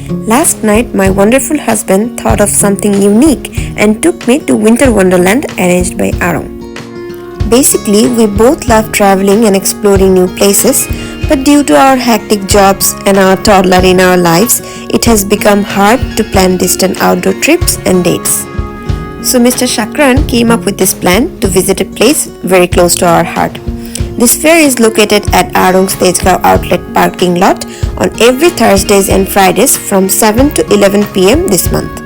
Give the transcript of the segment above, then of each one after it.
Last night, my wonderful husband thought of something unique and took me to Winter Wonderland arranged by Aarong. Basically, we both love traveling and exploring new places, but due to our hectic jobs and our toddler in our lives, it has become hard to plan distant outdoor trips and dates. So Mr. Shakran came up with this plan to visit a place very close to our heart. This fair is located at Aarong's Tejgoan outlet parking lot on every Thursdays and Fridays from 7 to 11 pm this month.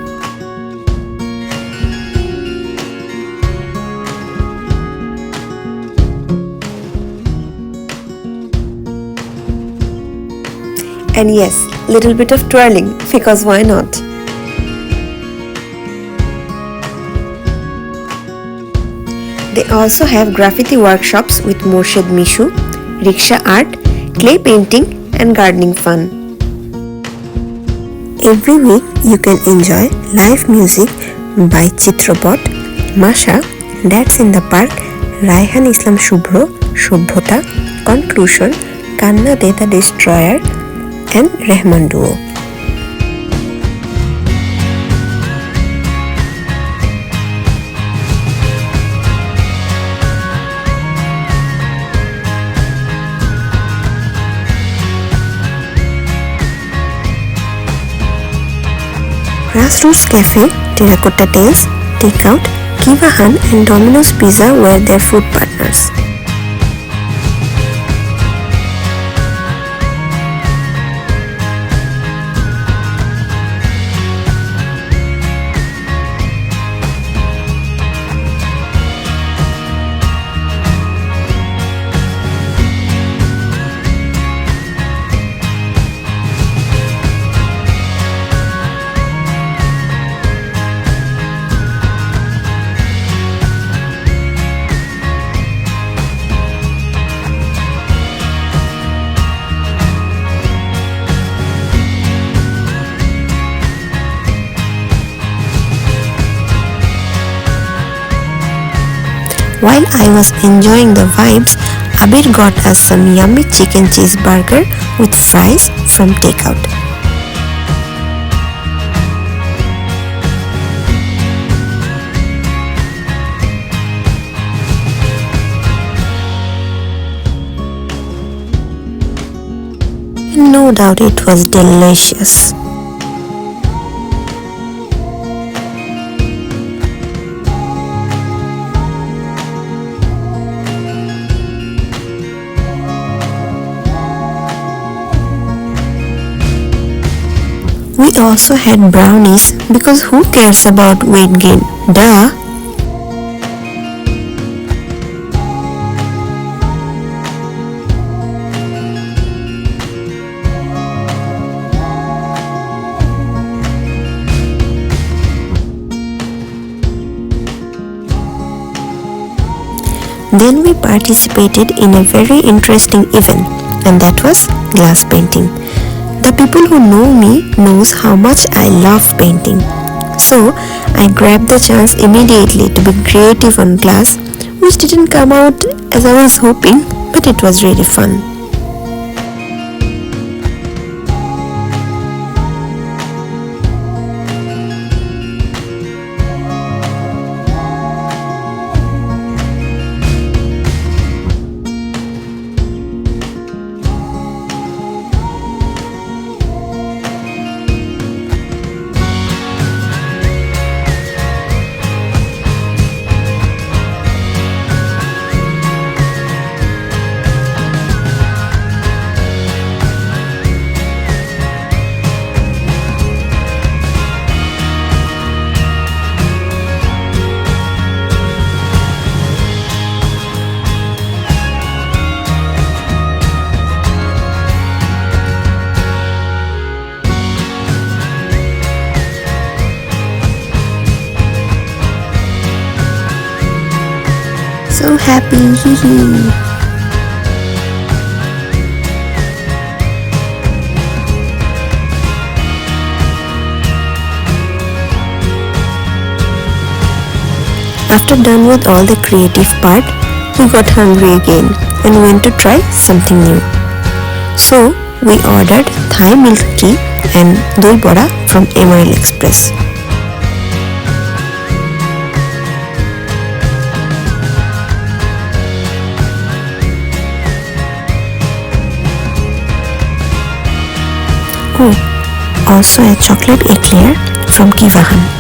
And yes, little bit of twirling, because why not? They also have graffiti workshops with Morshed Mishu, Rickshaw art, clay painting and gardening fun. Every week you can enjoy live music by Chitrapot, Masha, That's in the Park, Raihan Islam Shubhro, Shubhota, Conclusion, Kanna De the Destroyer and Rehman Duo. Grassroots Cafe, Terracotta Tales, Takeout, Kiva Han and Domino's Pizza were their food partners. While I was enjoying the vibes, Abir got us some yummy chicken cheeseburger with fries from Takeout. No doubt it was delicious. We also had brownies because who cares about weight gain? Duh! Then we participated in a very interesting event, and that was glass painting. The people who know me knows how much I love painting. So I grabbed the chance immediately to be creative on glass, which didn't come out as I was hoping, but it was really fun. So happy, hee hee. After done with all the creative part, we got hungry again and went to try something new. So we ordered Thai milk tea and doi bora from Emerald Express. Oh, also a chocolate eclair from Kiva Han.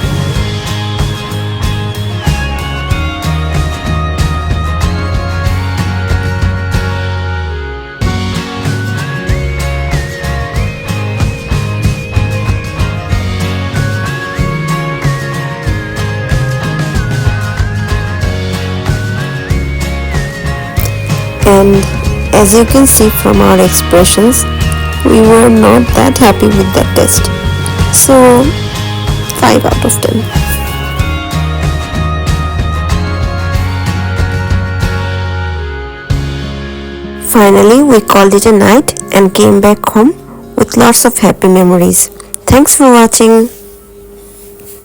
And as you can see from our expressions, we were not that happy with that test. So 5 out of 10. Finally, we called it a night and came back home with lots of happy memories. Thanks for watching.